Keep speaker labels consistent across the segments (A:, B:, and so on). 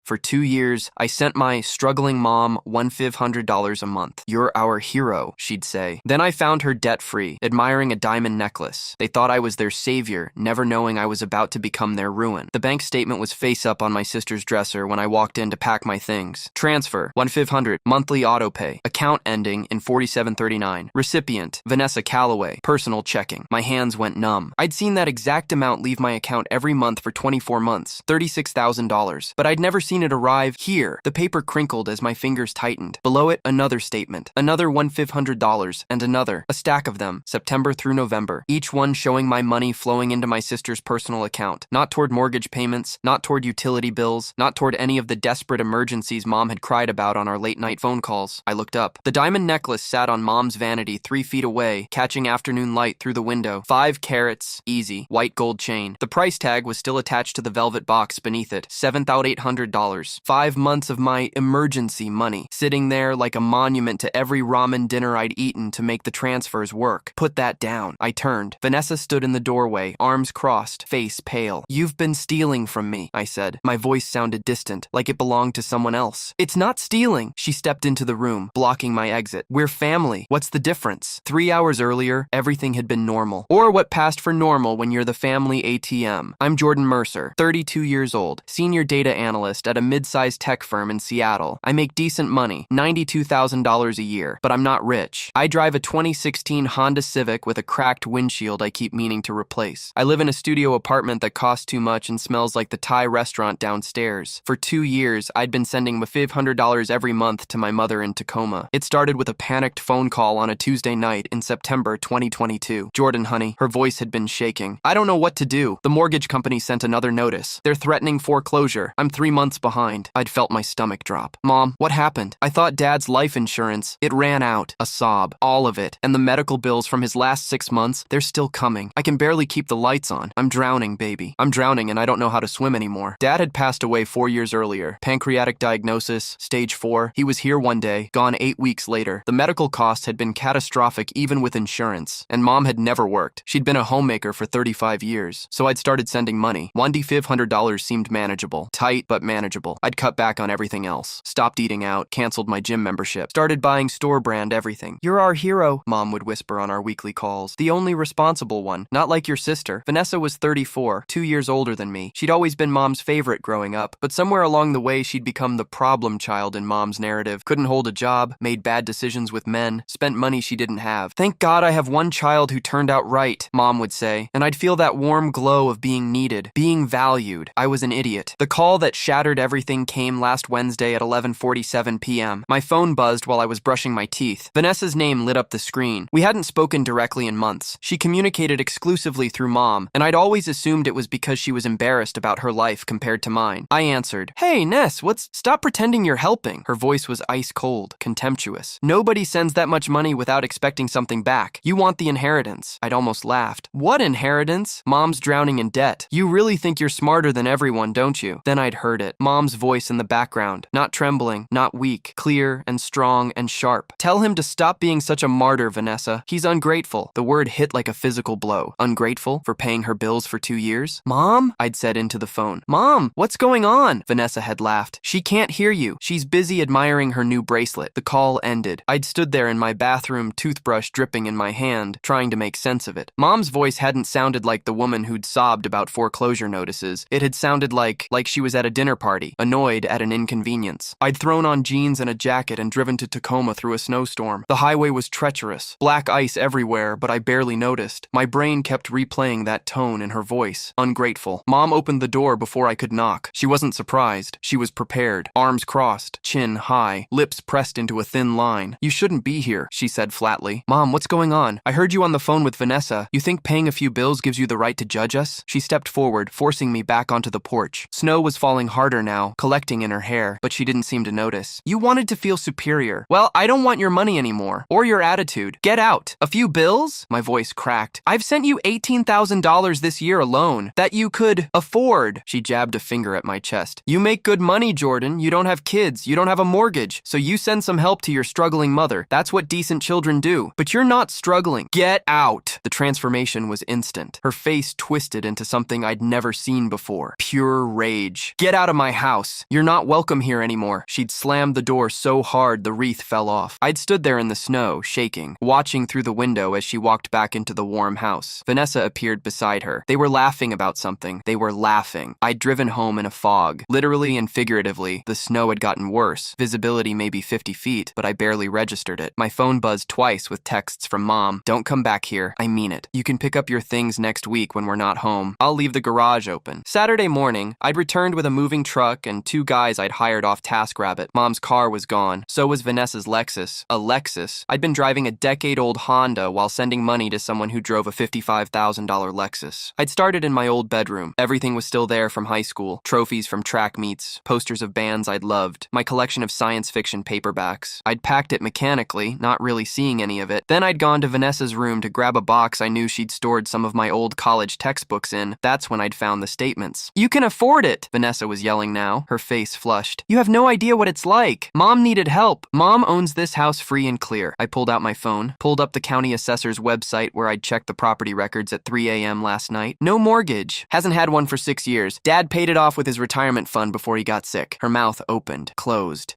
A: For 2 years, I sent my struggling mom $1,500 a month. You're our hero, she'd say. Then I found her debt-free, admiring a diamond necklace. They thought I was their savior, never knowing I was about to become their ruin. The bank statement was face up on my sister's dresser when I walked in to pack my things. Transfer, $1,500, monthly auto pay. Account ending in 4739. Recipient, Vanessa Calloway. Personal checking. My hands went numb. I'd seen that exact amount leave my account every month for 24 months, $36,000. But I'd never seen it arrive here. The paper crinkled as my fingers tightened. Below it, another statement. Another $1,500, and another. A stack of them, September through November. Each one showing my money flowing into my sister's personal account. Not toward mortgage payments, not toward utility bills, not toward any of the desperate emergencies Mom had cried about on our late-night phone calls. I looked up. The diamond necklace sat on Mom's vanity 3 feet away, catching afternoon light through the window. 5 carats, easy, white gold chain. The price tag was still attached to the velvet box beneath it, $7,800. 5 months of my emergency money, sitting there like a monument to every ramen dinner I'd eaten to make the transfers work. Put that down. I turned. Vanessa stood in the doorway, arms crossed, face pale. You've been stealing from me, I said. My voice sounded distant, like it belonged to someone else. It's not stealing. She stepped into the room, blocking my exit. We're family. What's the difference? 3 hours earlier, everything had been normal. Or what passed for normal when you're the family ATM. I'm Jordan Mercer, 32 years old, senior data analyst at a mid-sized tech firm in Seattle. I make decent money, $92,000 a year, but I'm not rich. I drive a 2016 Honda Civic with a cracked windshield I keep meaning to replace. I live in a studio apartment that costs too much and smells like the Thai restaurant downstairs. For 2 years, I'd been sending $1,500 every month to my mother in Tacoma. It started with a panicked phone call on a Tuesday night in September 2022. Jordan, honey, her voice had been shaking. I don't know what to do. The mortgage company sent another notice. They're threatening foreclosure. I'm 3 months behind. I'd felt my stomach drop. Mom, what happened? I thought Dad's life insurance. It ran out. A sob. All of it. And the medical bills from his last 6 months, they're still coming. I can barely keep the lights on. I'm drowning, baby. I'm drowning and I don't know how to swim anymore. Dad had passed away 4 years earlier. Pancreatic diagnosis, stage 4. He was here one day, gone 8 weeks later. The medical costs had been catastrophic even with insurance. And Mom had never worked. She'd been a homemaker for 35 years. So I'd started sending money. $1,500 seemed manageable. Tight, but manageable. I'd cut back on everything else. Stopped eating out, canceled my gym membership. Started buying store brand everything. You're our hero, Mom would whisper on our weekly calls. The only responsible one. Not like your sister. Vanessa was 34, 2 years older than me. She'd always been Mom's favorite growing up, but somewhere along the way she'd become the problem child in Mom's narrative. Couldn't hold a job, made bad decisions with men, spent money she didn't have. Thank God I have one child who turned out right, Mom would say, and I'd feel that warm glow of being needed, being valued. I was an idiot. The call that shattered everything came last Wednesday at 11:47 p.m. My phone buzzed while I was brushing my teeth. Vanessa's name lit up the screen. We hadn't spoken directly in months. She communicated exclusively through Mom, and I'd always assumed it was because she was embarrassed about her life compared to mine. I answered, "Hey, Ness, stop pretending you're helping." Her voice was ice cold, contemptuous. "Nobody sends that much money without expecting something back. You want the inheritance." I'd almost laughed. "What inheritance? Mom's drowning in debt. You really think you're smarter than everyone, don't you?" Then I'd heard it. Mom's voice in the background. Not trembling, not weak, clear and strong and sharp. "Tell him to stop being such a martyr, Vanessa. He's ungrateful." The word hit like a physical blow. Ungrateful for paying her bills for 2 years? "Mom?" I'd said into the phone. "Mom, what's going on?" Vanessa had laughed. "She can't hear you. She's busy admiring her new bracelet." The call ended. I'd stood there in my bathroom, toothbrush dripping in my hand, trying to make sense of it. Mom's voice hadn't sounded like the woman who'd sobbed about foreclosure notices. It had sounded like she was at a dinner party, annoyed at an inconvenience. I'd thrown on jeans and a jacket and driven to Tacoma through a snowstorm. The highway was treacherous, black ice everywhere, but I barely noticed. My brain kept replaying that tone in her voice. Ungrateful. Mom opened the door before I could knock. She wasn't surprised. She was prepared. Arms crossed, chin high, lips pressed into a thin line. "You shouldn't be here," she said flatly. "Mom, what's going on? I heard you on the phone with Vanessa. You think paying a few bills gives you the right to judge us?" She stepped forward, forcing me back onto the porch. Snow was falling harder now, collecting in her hair, but she didn't seem to notice. "You wanted to feel superior. Well, I don't want your money anymore, or your attitude. Get out. A few bills?" My voice cracked. "I've sent you $18,000 this year alone that you could afford." She jabbed a finger at my chest. "You make good money, Jordan. You don't have kids. You don't have a mortgage. So you send some help to your struggling mother. That's what decent children do. But you're not struggling. Get out." The transformation was instant. Her face twisted into something I'd never seen before. Pure rage. "Get out of my house. You're not welcome here anymore. She'd slammed the door so hard the wreath fell off. I'd stood there in the snow, shaking, watching through the window as she walked back into the warm house. Vanessa appeared beside her. They were laughing about something. They were laughing. I'd driven home in a fog. Literally and figuratively, the snow had gotten worse. Visibility maybe 50 feet, but I barely registered it. My phone buzzed twice with texts from Mom. Don't come back here. I mean it. You can pick up your things next week when we're not home. I'll leave the garage open. Saturday morning, I'd returned with a moving truck and 2 guys I'd hired off TaskRabbit. Mom's car was gone. So was Vanessa's Lexus. A Lexus. I'd been driving a decade-old Honda while sending money to someone who drove a $55,000 Lexus. I'd started in my old bedroom. Everything was still there from high school. Trophies from track meets, posters of bands I'd loved, my collection of science fiction paperbacks. I'd packed it mechanically, not really seeing any of it. Then I'd gone to Vanessa's room to grab a box I knew she'd stored some of my old college textbooks in. That's when I'd found the statements. "You can afford it!" Vanessa was yelling now, her face flushed. "You have no idea what it's like. Mom needed help. Mom owns this house free and clear." I pulled out my phone, pulled up the county assessor's website where I'd checked the property records at 3 a.m. last night. No mortgage. Hasn't had one for 6 years. Dad paid it off with his retirement fund before he got sick. Her mouth opened, closed.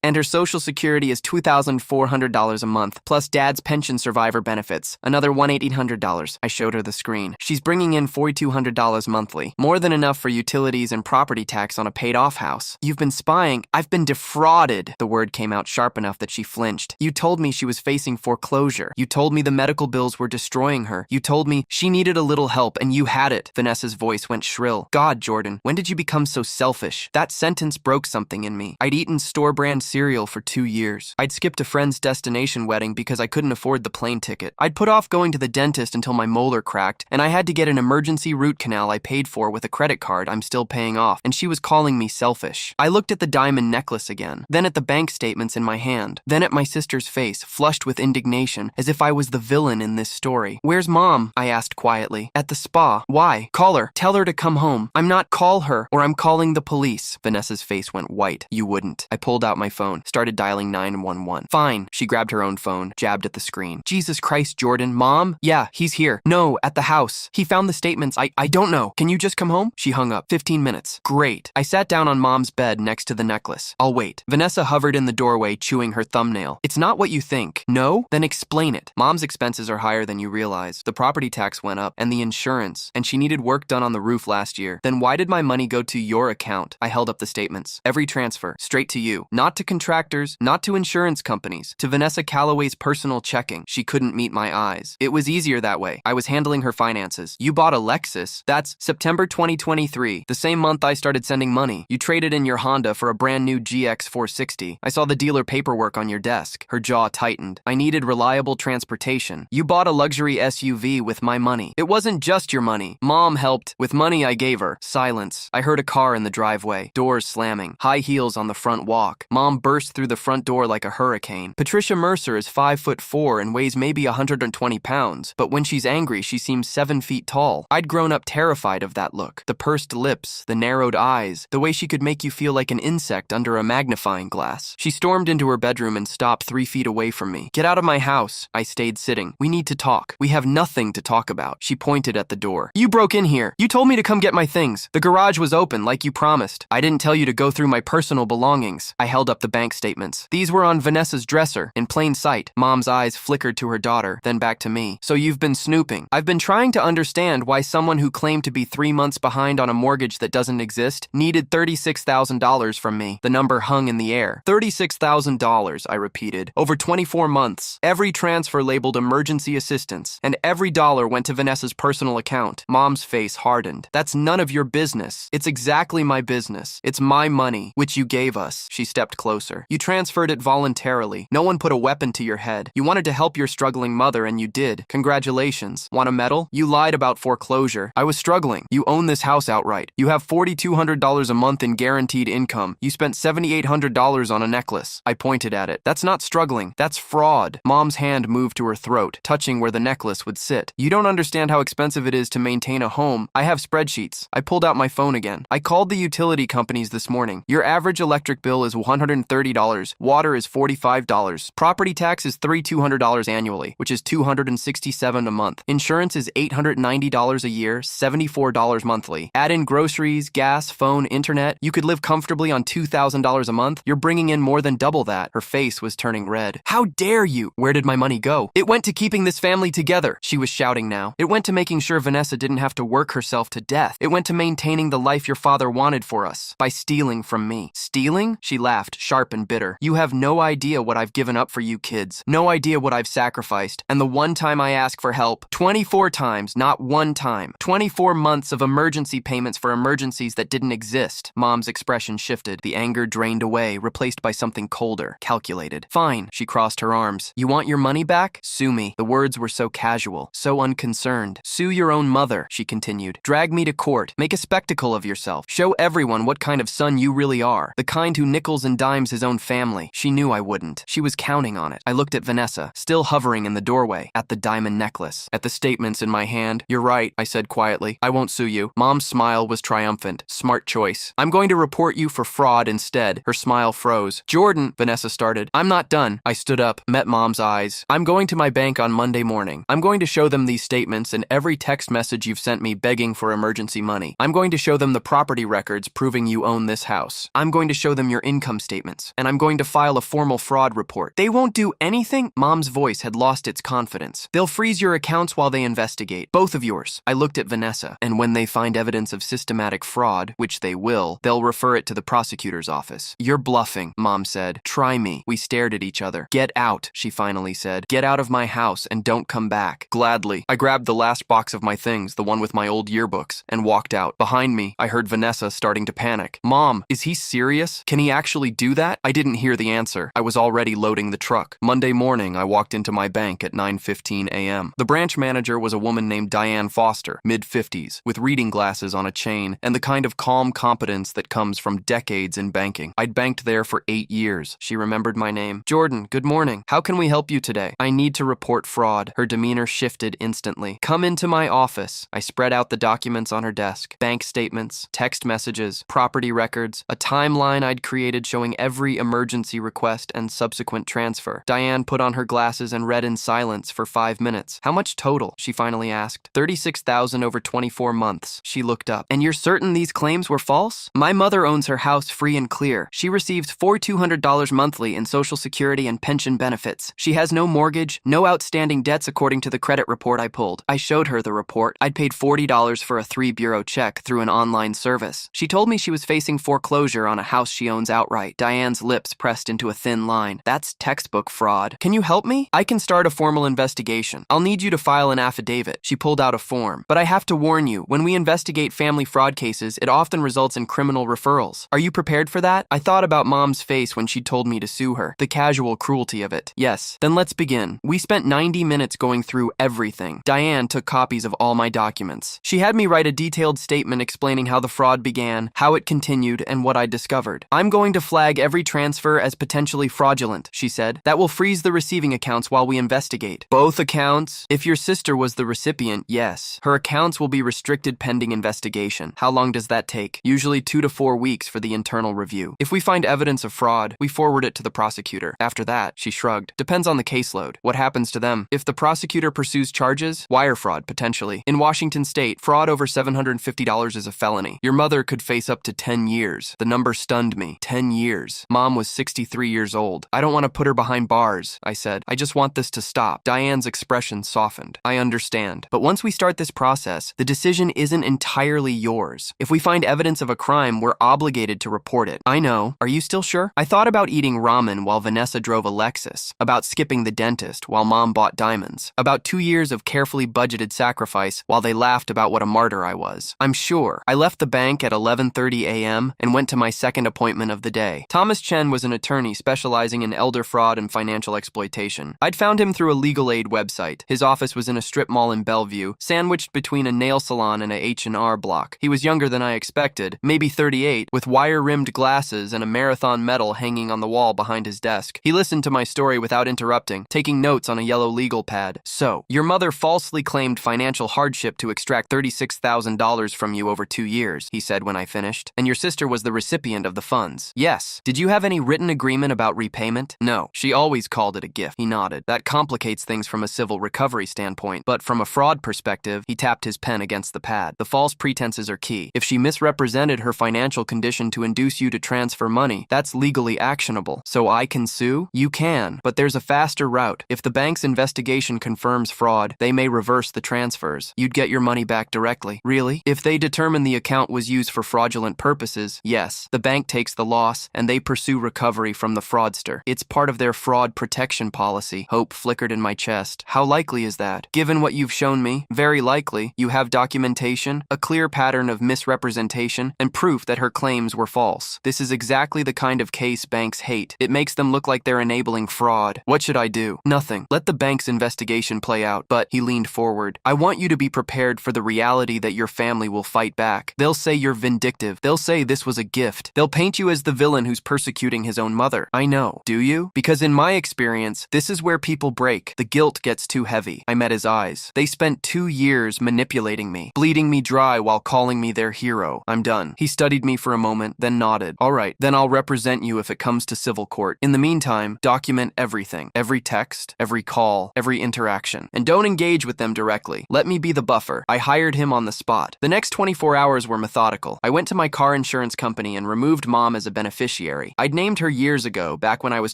A: And her social security is $2,400 a month, plus Dad's pension survivor benefits, another $1,800. I showed her the screen. She's bringing in $4,200 monthly, more than enough for utilities and property tax on a paid-off house. You've been spying. I've been defrauded. The word came out sharp enough that she flinched. You told me she was facing foreclosure. You told me the medical bills were destroying her. You told me she needed a little help, and you had it. Vanessa's voice went shrill. God, Jordan, when did you become so selfish? That sentence broke something in me. I'd eaten store-brand cereal for 2 years. I'd skipped a friend's destination wedding because I couldn't afford the plane ticket. I'd put off going to the dentist until my molar cracked, and I had to get an emergency root canal I paid for with a credit card I'm still paying off, and she was calling me selfish. I looked at the diamond necklace again, then at the bank statements in my hand, then at my sister's face, flushed with indignation, as if I was the villain in this story. "Where's Mom?" I asked quietly. "At the spa." "Why?" "Call her. Tell her to come home." "I'm not call her, or I'm calling the police." Vanessa's face went white. "You wouldn't." I pulled out my phone, started dialing 911. "Fine." She grabbed her own phone, jabbed at the screen. "Jesus Christ, Jordan. Mom? Yeah, he's here." "No, at the house. He found the statements. I don't know. Can you just come home?" She hung up. 15 minutes. Great. I sat down on Mom's bed next to the necklace. "I'll wait." Vanessa hovered in the doorway, chewing her thumbnail. "It's not what you think." "No? Then explain it." "Mom's expenses are higher than you realize. The property tax went up, and the insurance, and she needed work done on the roof last year. Then why did my money go to your account?" I held up the statements. "Every transfer, straight to you. Not to contractors, not to insurance companies, to Vanessa Calloway's personal checking." She couldn't meet my eyes. "It was easier that way. I was handling her finances. You bought a Lexus. That's September 2023, the same month I started sending money. You traded in your Honda for a brand new GX 460. I saw the dealer paperwork on your desk." Her jaw tightened. "I needed reliable transportation. You bought a luxury SUV with my money. It wasn't just your money. Mom helped with money I gave her." Silence. I heard a car in the driveway, doors slamming, high heels on the front walk. Mom burst through the front door like a hurricane. Patricia Mercer is 5'4" and weighs maybe 120 pounds, but when she's angry, she seems 7 feet tall. I'd grown up terrified of that look. The pursed lips, the narrowed eyes, the way she could make you feel like an insect under a magnifying glass. She stormed into her bedroom and stopped 3 feet away from me. "Get out of my house." I stayed sitting. "We need to talk." "We have nothing to talk about." She pointed at the door. "You broke in here. You told me to come get my things. The garage was open like you promised. I didn't tell you to go through my personal belongings." I held up the bank statements. "These were on Vanessa's dresser, in plain sight." Mom's eyes flickered to her daughter, then back to me. "So you've been snooping." I've been trying to understand why someone who claimed to be 3 months behind on a mortgage that doesn't exist needed $36,000 from me. The number hung in the air. $36,000, I repeated. Over 24 months. Every transfer labeled emergency assistance, and every dollar went to Vanessa's personal account. Mom's face hardened. "That's none of your business." "It's exactly my business. It's my money, which you gave us." She stepped closer. "You transferred it voluntarily. No one put a weapon to your head. You wanted to help your struggling mother, and you did. Congratulations. Want a medal? You lied about foreclosure. I was struggling. You own this house outright. You have $4,200 a month in guaranteed income. You spent $7,800 on a necklace." I pointed at it. "That's not struggling. That's fraud." Mom's hand moved to her throat, touching where the necklace would sit. "You don't understand how expensive it is to maintain a home. I have spreadsheets." I pulled out my phone again. "I called the utility companies this morning. Your average electric bill is $130. Water is $45. Property tax is $3,200 annually, which is $267 a month. Insurance is $890 a year, $74 monthly. Add in groceries, gas, phone, internet, internet? You could live comfortably on $2,000 a month? You're bringing in more than double that." Her face was turning red. "How dare you? Where did my money go? It went to keeping this family together," she was shouting now. "It went to making sure Vanessa didn't have to work herself to death. It went to maintaining the life your father wanted for us by stealing from me." "Stealing?" She laughed, sharp and bitter. "You have no idea what I've given up for you kids. No idea what I've sacrificed. And the one time I ask for help, 24 times, not one time. 24 months of emergency payments for emergencies that didn't exist." Mom's expression shifted. The anger drained away, replaced by something colder, calculated. "Fine." She crossed her arms. "You want your money back? Sue me." The words were so casual, so unconcerned. "Sue your own mother," she continued. "Drag me to court. Make a spectacle of yourself. Show everyone what kind of son you really are. The kind who nickels and dimes his own family." She knew I wouldn't. She was counting on it. I looked at Vanessa, still hovering in the doorway, at the diamond necklace, at the statements in my hand. "You're right," I said quietly. "I won't sue you." Mom's smile was triumphant. "Smart choice. I'm going to report you for fraud instead." Her smile froze. "Jordan," Vanessa started. "I'm not done." I stood up, met Mom's eyes. "I'm going to my bank on Monday morning. I'm going to show them these statements and every text message you've sent me begging for emergency money. I'm going to show them the property records proving you own this house. I'm going to show them your income statements, and I'm going to file a formal fraud report." "They won't do anything?" Mom's voice had lost its confidence. "They'll freeze your accounts while they investigate. Both of yours." I looked at Vanessa. "And when they find evidence of systematic fraud, which they will, they'll refer it to the prosecutor's office." "You're bluffing," Mom said. "Try me." We stared at each other. "Get out," she finally said. "Get out of my house and don't come back." Gladly. I grabbed the last box of my things, the one with my old yearbooks, and walked out. Behind me, I heard Vanessa starting to panic. "Mom, is he serious? Can he actually do that?" I didn't hear the answer. I was already loading the truck. Monday morning, I walked into my bank at 9:15 a.m. The branch manager was a woman named Diane Foster, mid-50s, with reading glasses on a chain and the kind of calm competence that comes from decades in banking. I'd banked there for 8 years. She remembered my name. "Jordan, good morning. How can we help you today?" "I need to report fraud." Her demeanor shifted instantly. "Come into my office." I spread out the documents on her desk. Bank statements, text messages, property records, a timeline I'd created showing every emergency request and subsequent transfer. Diane put on her glasses and read in silence for 5 minutes. "How much total?" she finally asked. $36,000 over 24 months. She looked up. "And you're certain these claims were false?" "My mother owns her house free and clear. She receives $4,200 monthly in Social Security and pension benefits. She has no mortgage, no outstanding debts according to the credit report I pulled." I showed her the report. I'd paid $40 for a 3-bureau check through an online service. She told me she was facing foreclosure on a house she owns outright. Diane's lips pressed into a thin line. "That's textbook fraud. Can you help me? I can start a formal investigation. I'll need you to file an affidavit." She pulled out a form. "But I have to warn you, when we investigate family fraud cases, it often results in criminal referrals. Are you prepared for that?" I thought about Mom's face when she told me to sue her. The casual cruelty of it. "Yes." "Then let's begin." We spent 90 minutes going through everything. Diane took copies of all my documents. She had me write a detailed statement explaining how the fraud began, how it continued, and what I discovered. "I'm going to flag every transfer as potentially fraudulent," she said. "That will freeze the receiving accounts while we investigate." "Both accounts?" "If your sister was the recipient, yes. Her accounts will be restricted pending investigation." "How long does that take?" "Usually 2 to 4 weeks for the internal review. If we find evidence of fraud, we forward it to the prosecutor. After that," she shrugged, "depends on the caseload. What happens to them? If the prosecutor pursues charges, wire fraud, potentially. In Washington state, fraud over $750 is a felony. Your mother could face up to 10 years. The number stunned me. 10 years. Mom was 63 years old. "I don't want to put her behind bars," I said. "I just want this to stop." Diane's expression softened. "I understand. But once we start this process, the decision isn't entirely yours. If we find evidence of a crime, we're obligated to report it." "I know. Are you still sure?" I thought about eating ramen while Vanessa drove a Lexus, about skipping the dentist while Mom bought diamonds, about 2 years of carefully budgeted sacrifice while they laughed about what a martyr I was. "I'm sure." I left the bank at 11:30 a.m. and went to my second appointment of the day. Thomas Chen was an attorney specializing in elder fraud and financial exploitation. I'd found him through a legal aid website. His office was in a strip mall in Bellevue, sandwiched between a nail salon and a H&R block. He was younger than I expected, maybe 38, with wire-rimmed glasses and a marathon medal hanging on the wall behind his desk. He listened to my story without interrupting, taking notes on a yellow legal pad. "So, your mother falsely claimed financial hardship to extract $36,000 from you over 2 years, he said when I finished, "and your sister was the recipient of the funds." "Yes." "Did you have any written agreement about repayment?" "No. She always called it a gift." He nodded. "That complicates things from a civil recovery standpoint, but from a fraud perspective," he tapped his pen against the pad, "the false pretenses are key. If she misrepresented worsened her financial condition to induce you to transfer money, that's legally actionable. So I can sue? You can, but there's a faster route. If the bank's investigation confirms fraud, they may reverse the transfers. You'd get your money back directly. Really? If they determine the account was used for fraudulent purposes, yes, the bank takes the loss and they pursue recovery from the fraudster. It's part of their fraud protection policy. Hope flickered in my chest. How likely is that? Given what you've shown me, very likely. You have documentation, a clear pattern of misrepresentation, and proof that her claims were false. This is exactly the kind of case banks hate. It makes them look like they're enabling fraud. What should I do? Nothing. Let the bank's investigation play out. But, he leaned forward, I want you to be prepared for the reality that your family will fight back. They'll say you're vindictive. They'll say this was a gift. They'll paint you as the villain who's persecuting his own mother. I know. Do you? Because in my experience, this is where people break. The guilt gets too heavy. I met his eyes. They spent 2 years manipulating me, bleeding me dry while calling me their hero. I'm done. He studied me for a moment, then nodded. All right, then I'll represent you if it comes to civil court. In the meantime, document everything. Every text, every call, every interaction. And don't engage with them directly. Let me be the buffer. I hired him on the spot. The next 24 hours were methodical. I went to my car insurance company and removed Mom as a beneficiary. I'd named her years ago, back when I was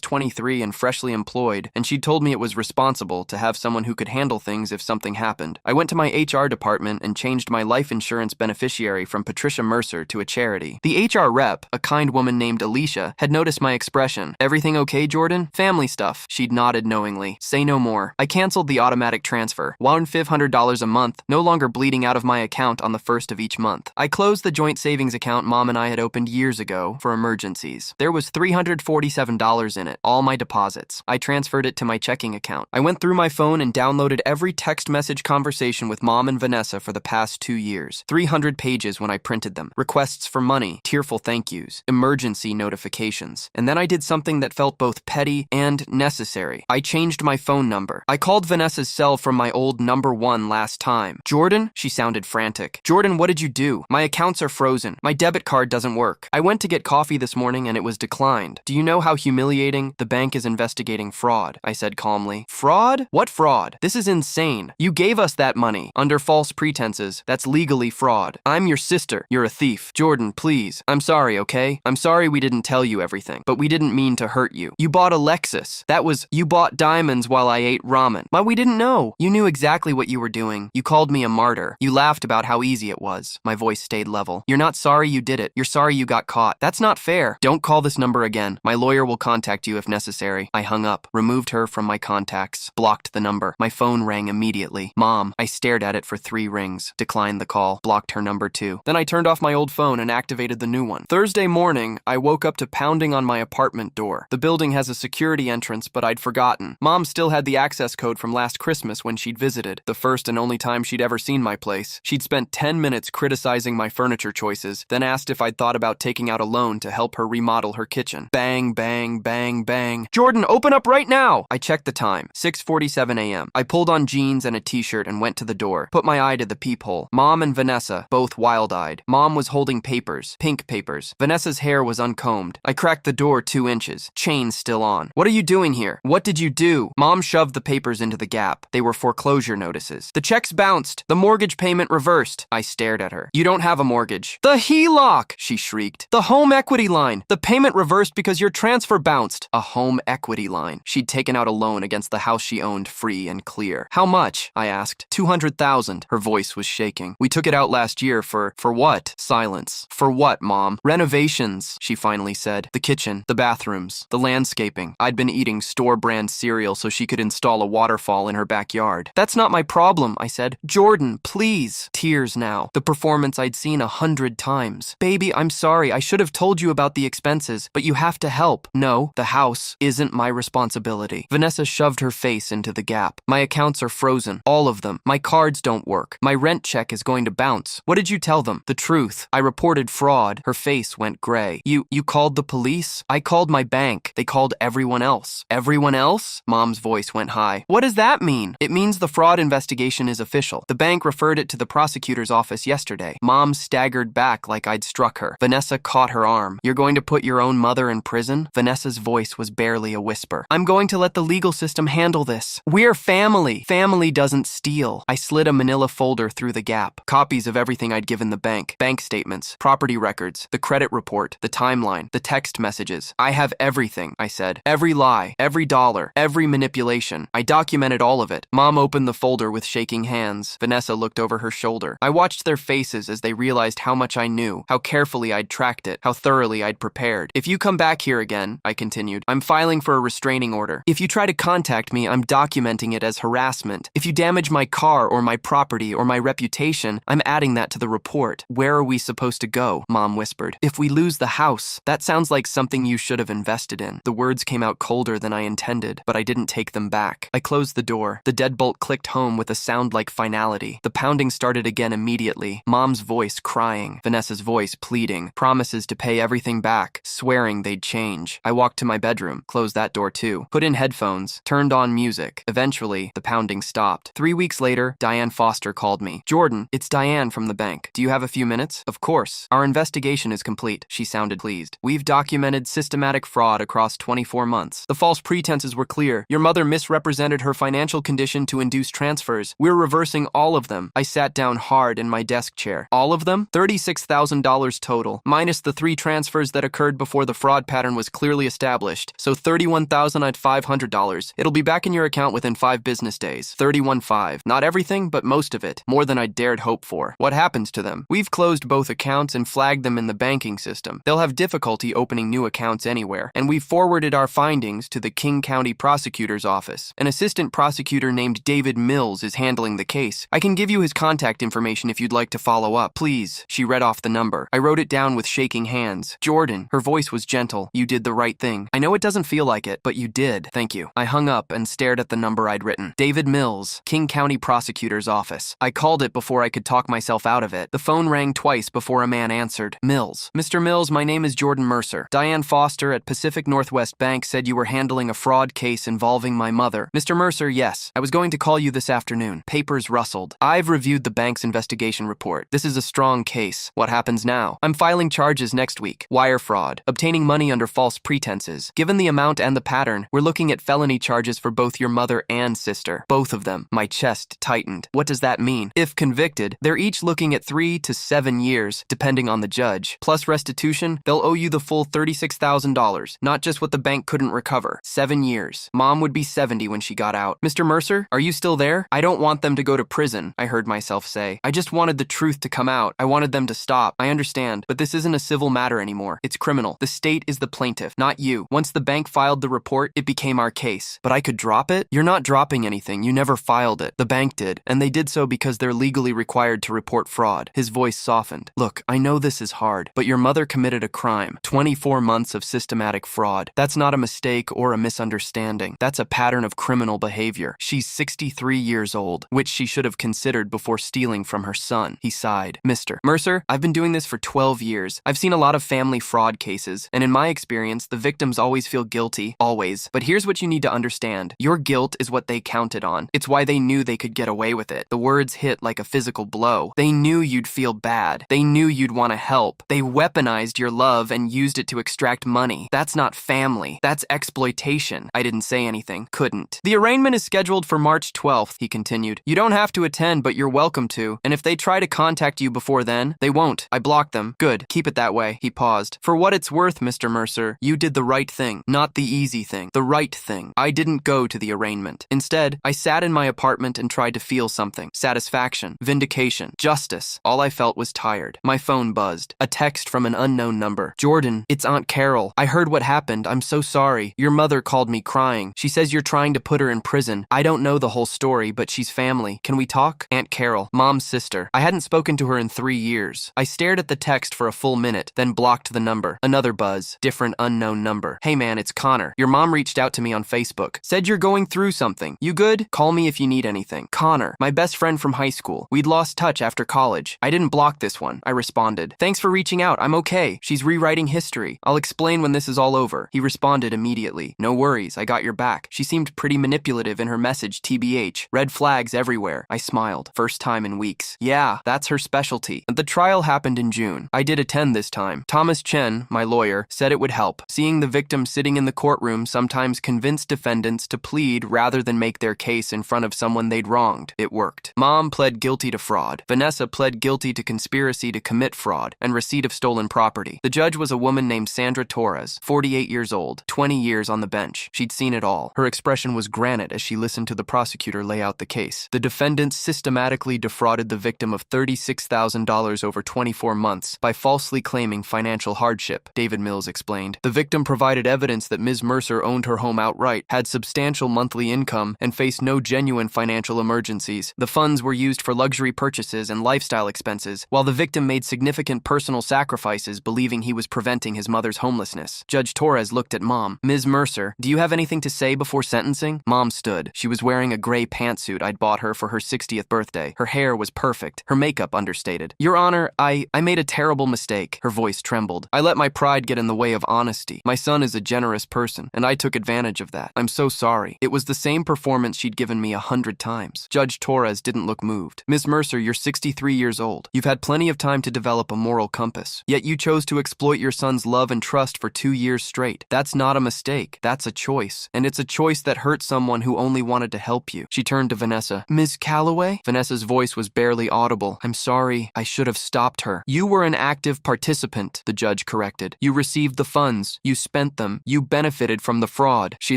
A: 23 and freshly employed, and she'd told me it was responsible to have someone who could handle things if something happened. I went to my HR department and changed my life insurance beneficiary from Patricia Mercer to a charity. The HR rep, a kind woman named Alicia, had noticed my expression. Everything okay, Jordan? Family stuff. She'd nodded knowingly. Say no more. I canceled the automatic transfer. $1,500 a month, no longer bleeding out of my account on the first of each month. I closed the joint savings account Mom and I had opened years ago for emergencies. There was $347 in it, all my deposits. I transferred it to my checking account. I went through my phone and downloaded every text message conversation with Mom and Vanessa for the past 2 years. 300 pages when I printed them. Requests for money, tearful thank yous, emergency notifications. And then I did something that felt both petty and necessary. I changed my phone number. I called Vanessa's cell from my old number 1 last time. Jordan? She sounded frantic. Jordan, what did you do? My accounts are frozen. My debit card doesn't work. I went to get coffee this morning and it was declined. Do you know how humiliating? The bank is investigating fraud, I said calmly. Fraud? What fraud? This is insane. You gave us that money under false pretenses. That's legally fraud. I'm your sister. You're a thief. Jordan, please. I'm sorry, okay? I'm sorry we didn't tell you everything, but we didn't mean to hurt you. You bought a Lexus. You bought diamonds while I ate ramen. But we didn't know. You knew exactly what you were doing. You called me a martyr. You laughed about how easy it was. My voice stayed level. You're not sorry you did it. You're sorry you got caught. That's not fair. Don't call this number again. My lawyer will contact you if necessary. I hung up, removed her from my contacts, blocked the number. My phone rang immediately. Mom. I stared at it for 3 rings, declined the call, blocked her number too. Then I turned off my old phone and activated the new one. Thursday morning, I woke up to pounding on my apartment door. The building has a security entrance, but I'd forgotten. Mom still had the access code from last Christmas when she'd visited, the first and only time she'd ever seen my place. She'd spent 10 minutes criticizing my furniture choices, then asked if I'd thought about taking out a loan to help her remodel her kitchen. Bang, bang, bang, bang. Jordan, open up right now! I checked the time. 6:47 a.m. I pulled on jeans and a t-shirt and went to the door. Put my eye to the peephole. Mom and Vanessa, both wild-eyed. Mom was holding papers, pink papers. Vanessa's hair was uncombed. I cracked the door 2 inches, chain still on. What are you doing here? What did you do? Mom shoved the papers into the gap. They were foreclosure notices. The checks bounced. The mortgage payment reversed. I stared at her. You don't have a mortgage. The HELOC! She shrieked. The home equity line. The payment reversed because your transfer bounced. A home equity line. She'd taken out a loan against the house she owned free and clear. How much? I asked. $200,000. Her voice was shaking. We took it out last year for what? Silence. For what, Mom? Renovations, she finally said. The kitchen, the bathrooms, the landscaping. I'd been eating store-brand cereal so she could install a waterfall in her backyard. That's not my problem, I said. Jordan, please. Tears now. The performance I'd seen 100 times. Baby, I'm sorry. I should have told you about the expenses, but you have to help. No, the house isn't my responsibility. Vanessa shoved her face into the gap. My accounts are frozen. All of them. My cards don't work. My rent check is going to bounce. What did you tell them? The truth. I reported fraud. Her face went gray. You called the police? I called my bank. They called everyone else. Everyone else? Mom's voice went high. What does that mean? It means the fraud investigation is official. The bank referred it to the prosecutor's office yesterday. Mom staggered back like I'd struck her. Vanessa caught her arm. You're going to put your own mother in prison? Vanessa's voice was barely a whisper. I'm going to let the legal system handle this. We're family. Family doesn't steal. I slid a manila folder through the gap. Copies of everything I'd given the bank. Bank statements. statements, property records, the credit report, the timeline, the text messages. I have everything, I said. Every lie, every dollar, every manipulation. I documented all of it. Mom opened the folder with shaking hands. Vanessa looked over her shoulder. I watched their faces as they realized how much I knew, how carefully I'd tracked it, how thoroughly I'd prepared. If you come back here again, I continued, I'm filing for a restraining order. If you try to contact me, I'm documenting it as harassment. If you damage my car or my property or my reputation, I'm adding that to the report. Where are we supposed to go? Mom whispered. If we lose the house, that sounds like something you should have invested in. The words came out colder than I intended, but I didn't take them back. I closed the door. The deadbolt clicked home with a sound like finality. The pounding started again immediately. Mom's voice crying, Vanessa's voice pleading, promises to pay everything back, swearing they'd change. I walked to my bedroom, closed that door too, put in headphones, turned on music. Eventually, the pounding stopped. 3 weeks later, Diane Foster called me. Jordan, it's Diane from the bank. Do you have a few minutes? Of course. Our investigation is complete. She sounded pleased. We've documented systematic fraud across 24 months. The false pretenses were clear. Your mother misrepresented her financial condition to induce transfers. We're reversing all of them. I sat down hard in my desk chair. All of them? $36,000 total, minus the 3 transfers that occurred before the fraud pattern was clearly established. So $31,500. It'll be back in your account within 5 business days. 31.5. Not everything, but most of it. More than I dared hope for. What happens to them? We've closed both accounts and flagged them in the banking system. They'll have difficulty opening new accounts anywhere. And we've forwarded our findings to the King County Prosecutor's Office. An assistant prosecutor named David Mills is handling the case. I can give you his contact information if you'd like to follow up. Please. She read off the number. I wrote it down with shaking hands. Jordan. Her voice was gentle. You did the right thing. I know it doesn't feel like it, but you did. Thank you. I hung up and stared at the number I'd written. David Mills, King County Prosecutor's Office. I called it before I could talk myself out of it. The phone rang twice before a man answered. Mills. Mr. Mills, my name is Jordan Mercer. Diane Foster at Pacific Northwest Bank said you were handling a fraud case involving my mother. Mr. Mercer, yes. I was going to call you this afternoon. Papers rustled. I've reviewed the bank's investigation report. This is a strong case. What happens now? I'm filing charges next week. Wire fraud. Obtaining money under false pretenses. Given the amount and the pattern, we're looking at felony charges for both your mother and sister. Both of them. My chest tightened. What does that mean? If convicted, they're each looking at 3 to 7 years, depending on the judge. Plus restitution, they'll owe you the full $36,000, not just what the bank couldn't recover. 7 years. Mom would be 70 when she got out. Mr. Mercer, are you still there? I don't want them to go to prison, I heard myself say. I just wanted the truth to come out. I wanted them to stop. I understand, but this isn't a civil matter anymore. It's criminal. The state is the plaintiff, not you. Once the bank filed the report, it became our case. But I could drop it? You're not dropping anything. You never filed it. The bank did, and they did so because they're legally required to report fraud. His voice softened. Look, I know this is hard, but your mother committed a crime. 24 months of systematic fraud. That's not a mistake or a misunderstanding. That's a pattern of criminal behavior. She's 63 years old, which she should have considered before stealing from her son. He sighed. Mr. Mercer, I've been doing this for 12 years. I've seen a lot of family fraud cases, and in my experience, the victims always feel guilty, always. But here's what you need to understand. Your guilt is what they counted on. It's why they knew they could get away with it. The words hit like a physical blow. They knew you'd feel bad. They knew you'd want to help. They weaponized your love and used it to extract money. That's not family. That's exploitation. I didn't say anything. Couldn't. The arraignment is scheduled for March 12th, he continued. You don't have to attend, but you're welcome to. And if they try to contact you before then, they won't. I blocked them. Good. Keep it that way. He paused. For what it's worth, Mr. Mercer, you did the right thing. Not the easy thing. The right thing. I didn't go to the arraignment. Instead, I sat in my apartment and tried to feel something. Satisfaction. Vindication. Justice. All I felt was tired. My phone buzzed. A text from an unknown number. Jordan, it's Aunt Carol. I heard what happened. I'm so sorry. Your mother called me crying. She says you're trying to put her in prison. I don't know the whole story, but she's family. Can we talk? Aunt Carol. Mom's sister. I hadn't spoken to her in 3 years. I stared at the text for a full minute, then blocked the number. Another buzz. Different unknown number. Hey man, it's Connor. Your mom reached out to me on Facebook. Said you're going through something. You good? Call me if you need anything. Connor. My best friend from high school. We'd lost touch after college. I didn't block this one. I responded. Thanks for reaching out. I'm okay. She's rewriting history. I'll explain when this is all over. He responded immediately. No worries. I got your back. She seemed pretty manipulative in her message, TBH. Red flags everywhere. I smiled. First time in weeks. Yeah, that's her specialty. The trial happened in June. I did attend this time. Thomas Chen, my lawyer, said it would help. Seeing the victim sitting in the courtroom sometimes convinced defendants to plead rather than make their case in front of someone they'd wronged. It worked. Mom pled guilty to fraud. Vanessa pled guilty to conspiracy conspiracy to commit fraud, and receipt of stolen property. The judge was a woman named Sandra Torres, 48 years old, 20 years on the bench. She'd seen it all. Her expression was granite as she listened to the prosecutor lay out the case. The defendant systematically defrauded the victim of $36,000 over 24 months by falsely claiming financial hardship, David Mills explained. The victim provided evidence that Ms. Mercer owned her home outright, had substantial monthly income, and faced no genuine financial emergencies. The funds were used for luxury purchases and lifestyle expenses, while the victim made significant personal sacrifices believing he was preventing his mother's homelessness. Judge Torres looked at Mom. Ms. Mercer, do you have anything to say before sentencing? Mom stood. She was wearing a gray pantsuit I'd bought her for her 60th birthday. Her hair was perfect, her makeup understated. Your Honor, I made a terrible mistake. Her voice trembled. I let my pride get in the way of honesty. My son is a generous person, and I took advantage of that. I'm so sorry. It was the same performance she'd given me 100 times. Judge Torres didn't look moved. Ms. Mercer, you're 63 years old. You've had plenty of time to develop a moral compass. Yet you chose to exploit your son's love and trust for 2 years straight. That's not a mistake. That's a choice. And it's a choice that hurt someone who only wanted to help you. She turned to Vanessa. Ms. Calloway? Vanessa's voice was barely audible. I'm sorry. I should have stopped her. You were an active participant, the judge corrected. You received the funds. You spent them. You benefited from the fraud. She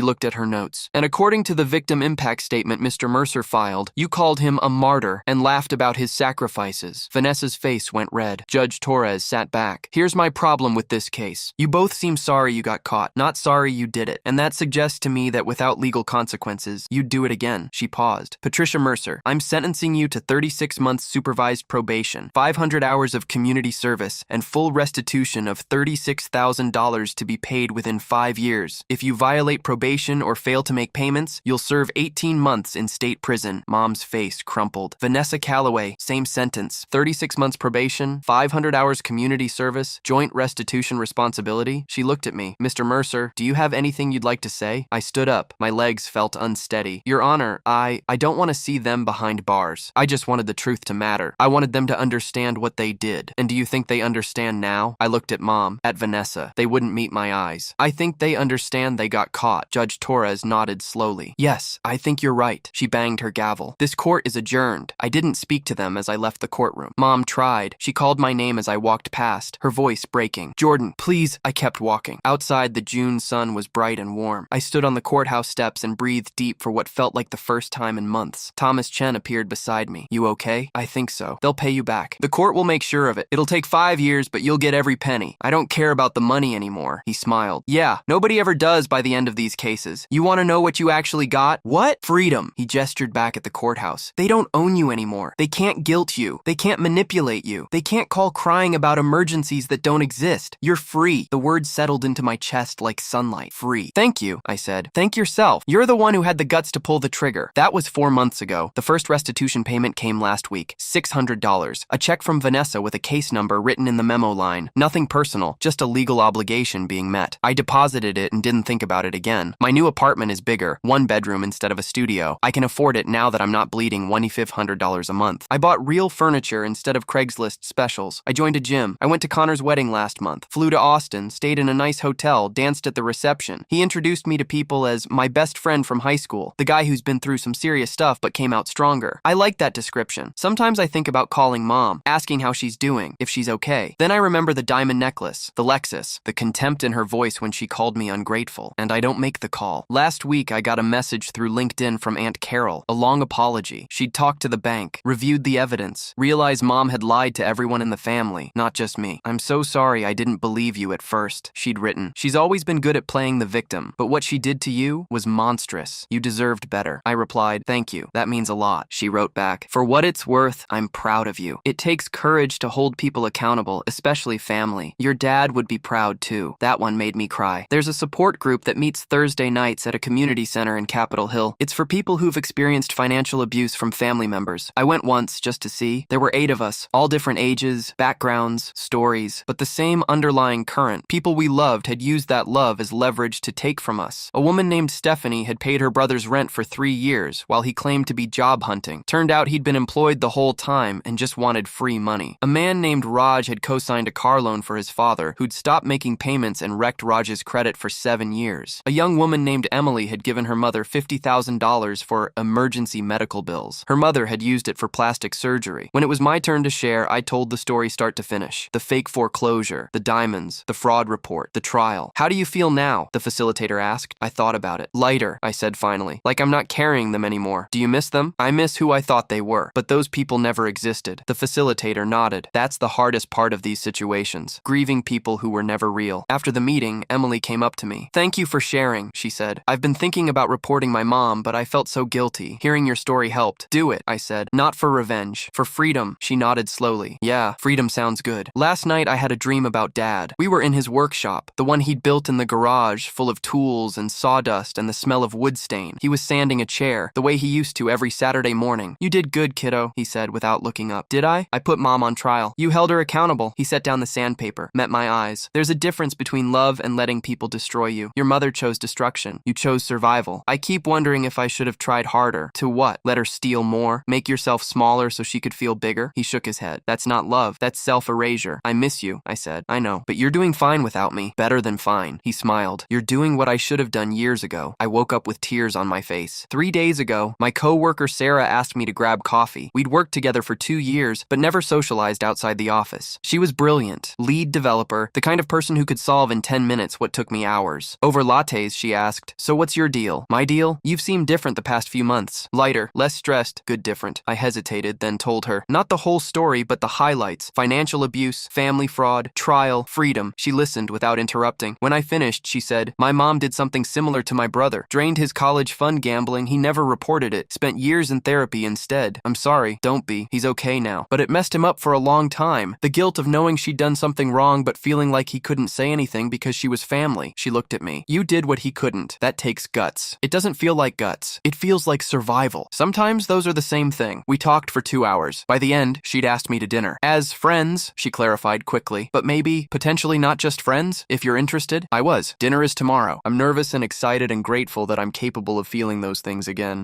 A: looked at her notes. And according to the victim impact statement Mr. Mercer filed, you called him a martyr and laughed about his sacrifices. Vanessa's face went red. Judge Torres sat back. Here's my problem with this case. You both seem sorry you got caught, not sorry you did it. And that suggests to me that without legal consequences, you'd do it again. She paused. Patricia Mercer, I'm sentencing you to 36 months supervised probation, 500 hours of community service, and full restitution of $36,000 to be paid within 5 years. If you violate probation or fail to make payments, you'll serve 18 months in state prison. Mom's face crumpled. Vanessa Calloway, same sentence. 36 months probation, 500 hours community service, joint restitution responsibility. She looked at me. Mr. Mercer, do you have anything you'd like to say? I stood up. My legs felt unsteady. Your Honor, I don't want to see them behind bars. I just wanted the truth to matter. I wanted them to understand what they did. And do you think they understand now? I looked at Mom, at Vanessa. They wouldn't meet my eyes. I think they understand they got caught. Judge Torres nodded slowly. Yes, I think you're right. She banged her gavel. This court is adjourned. I didn't speak to them as I left the courtroom. Mom tried. She called my name as I walked past, her voice breaking. Jordan, please. I kept walking. Outside, the June sun was bright and warm. I stood on the courthouse steps and breathed deep for what felt like the first time in months. Thomas Chen appeared beside me. You okay? I think so. They'll pay you back. The court will make sure of it. It'll take 5 years, but you'll get every penny. I don't care about the money anymore. He smiled. Yeah, nobody ever does by the end of these cases. You want to know what you actually got? What? Freedom. He gestured back at the courthouse. They don't own you anymore. They can't guilt you. They can't manipulate you. They can't call crying about emergencies that don't exist. You're free. The words settled into my chest like sunlight. Free. Thank you, I said. Thank yourself. You're the one who had the guts to pull the trigger. That was 4 months ago. The first restitution payment came last week. $600. A check from Vanessa with a case number written in the memo line. Nothing personal, just a legal obligation being met. I deposited it and didn't think about it again. My new apartment is bigger, 1 bedroom instead of a studio. I can afford it now that I'm not bleeding $2,500 a month. I bought real furniture instead of Craigslist specials. I joined a gym. I went to Connor's wedding last month. Flew to Austin, stayed in a nice hotel, danced at the reception. He introduced me to people as my best friend from high school, the guy who's been through some serious stuff but came out stronger. I like that description. Sometimes I think about calling Mom, asking how she's doing, if she's okay. Then I remember the diamond necklace, the Lexus, the contempt in her voice when she called me ungrateful, and I don't make the call. Last week, I got a message through LinkedIn from Aunt Carol, a long apology. She'd talked to the bank, reviewed the evidence, realized Mom had lied to everyone in the family, not just me. I'm so sorry I didn't believe you at first, she'd written. She's always been good at playing the victim, but what she did to you was monstrous. You deserved better. I replied, thank you. That means a lot. She wrote back, for what it's worth, I'm proud of you. It takes courage to hold people accountable, especially family. Your dad would be proud too. That one made me cry. There's a support group that meets Thursday nights at a community center in Capitol Hill. It's for people who've experienced financial abuse from family members. I went once just to see. There were 8 of us, all different ages, backgrounds, stories, but the same underlying current. People we loved had used that love as leverage to take from us. A woman named Stephanie had paid her brother's rent for 3 years while he claimed to be job hunting. Turned out he'd been employed the whole time and just wanted free money. A man named Raj had co-signed a car loan for his father, who'd stopped making payments and wrecked Raj's credit for 7 years. A young woman named Emily had given her mother $50,000 for emergency medical bills. Her mother had used it for plastic surgery. When it was my turn to share, I told the story start to finish. The fake foreclosure, the diamonds, the fraud report, the trial. How do you feel now? The facilitator asked. I thought about it. Lighter, I said finally. Like I'm not carrying them anymore. Do you miss them? I miss who I thought they were, but those people never existed. The facilitator nodded. That's the hardest part of these situations. Grieving people who were never real. After the meeting, Emily came up to me. Thank you for sharing, she said. I've been thinking about reporting my mom, but I felt so guilty. Hearing your story helped. Do it, I said. Not for revenge. For freedom. She nodded slowly. Yeah, freedom sounds good. Last night I had a dream about Dad. We were in his workshop, the one he'd built in the garage, full of tools and sawdust and the smell of wood stain. He was sanding a chair, the way he used to every Saturday morning. You did good, kiddo, he said without looking up. Did I? I put Mom on trial. You held her accountable. He set down the sandpaper, met my eyes. There's a difference between love and letting people destroy you. Your mother chose destruction. You chose survival. I keep wondering if I should have tried harder. To what? Let her steal more? Make yourself smaller so she could feel bigger? He shook his head. That's not love. That's self-erasure. I miss you, I said. I know, but you're doing fine without me. Better than fine. He smiled. You're doing what I should have done years ago. I woke up with tears on my face. 3 days ago, my co-worker Sarah asked me to grab coffee. We'd worked together for 2 years, but never socialized outside the office. She was brilliant. Lead developer, the kind of person who could solve in 10 minutes what took me hours. Over lattes, she asked, so what's your deal? My deal? You've seemed different the past few months. Lighter, less stressed, good different. I hesitated, then told her. Not the whole story, but the highlights. Financial abuse, family fraud, trial, freedom. She listened without interrupting. When I finished, she said, my mom did something similar to my brother. Drained his college fund gambling, he never reported it. Spent years in therapy instead. I'm sorry, don't be. He's okay now. But it messed him up for a long time. The guilt of knowing she'd done something wrong but feeling like he couldn't say anything because she was family. She looked at me. You did what he couldn't. That takes guts. It doesn't feel like guts. It feels like survival. Sometimes those are the same thing. We talked for 2 hours. By the end, she'd asked me to dinner. As friends, she clarified quickly. But maybe, potentially not just friends, if you're interested. I was. Dinner is tomorrow. I'm nervous and excited and grateful that I'm capable of feeling those things again.